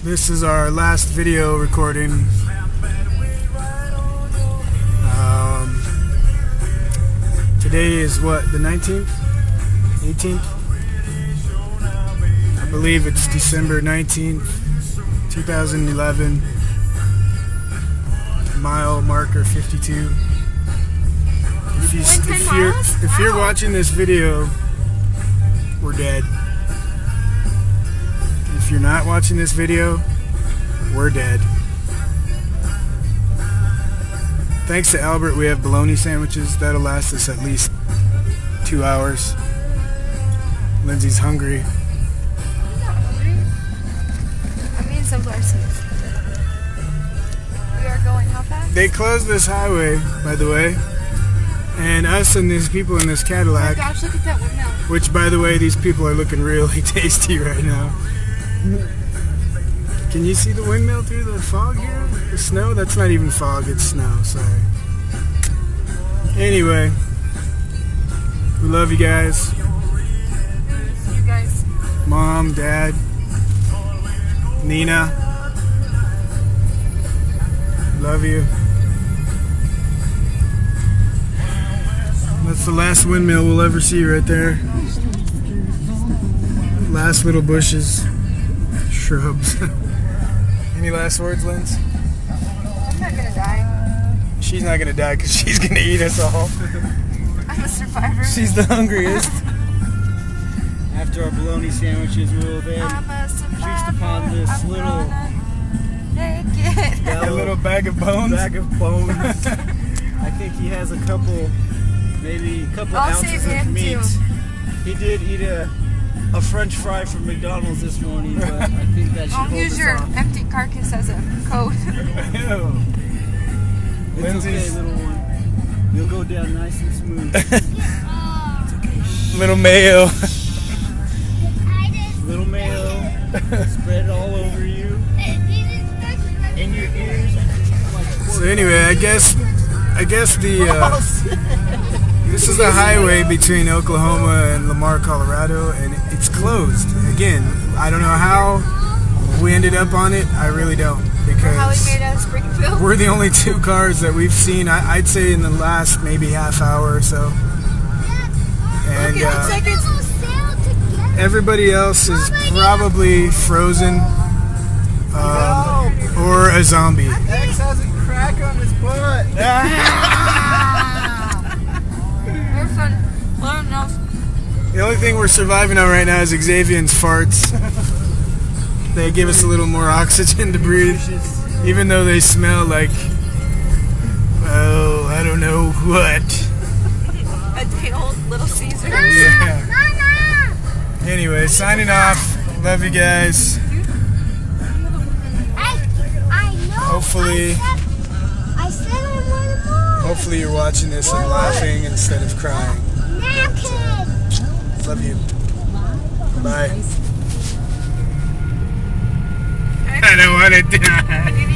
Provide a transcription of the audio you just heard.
This is our last video recording. Today is what, the 19th? 18th? I believe it's December 19th, 2011. Mile marker 52. If you're watching this video, we're dead. If you're not watching this video, we're dead. Thanks to Albert, we have bologna sandwiches. That'll last us at least 2 hours. Lindsay's hungry. I'm not hungry. I'm eating sunflower seeds. We are going how fast? They closed this highway, by the way. And us and these people in this Cadillac. Oh my gosh, look at that windmill. Which, by the way, these people are looking really tasty right now. Can you see the windmill through the fog here? The snow? That's not even fog, it's snow, sorry. Anyway, we love you guys. You guys. Mom, Dad, Nina. Love you. That's the last windmill we'll ever see right there. Last little bushes, shrubs. Any last words, Linz? I'm not gonna die. She's not gonna die because she's gonna eat us all. I'm a survivor. She's the hungriest. After our bologna sandwiches, we'll then feast upon this little A little bag of bones. I think he has a couple, maybe a couple ounces of meat. He did eat a French fry from McDonald's this morning, but I think that should Don't hold use us your off. empty carcass as a code. It's Lindsay's okay, little one. You'll go down nice and smooth. little mayo. Little mayo, spread it all over you, in your ears. So anyway, I guess the this is the highway between Oklahoma and Lamar, Colorado, and it's closed again. I don't know how we ended up on it. I really don't, How because we made out of Springfield. we're the only two cars that we've seen. I'd say in the last maybe half hour or so, and Look, it looks like it's everybody else is probably frozen or a zombie. X has a crack on his butt. There's fun. Let else. The only thing we're surviving on right now is Xavier's farts. They give us a little more oxygen to breathe, even though they smell like, oh, I don't know what. A day old Little Caesar. Yeah. Anyway, signing off. Love you guys. Hopefully you're watching this and laughing instead of crying. Love you. Bye. I don't want to die.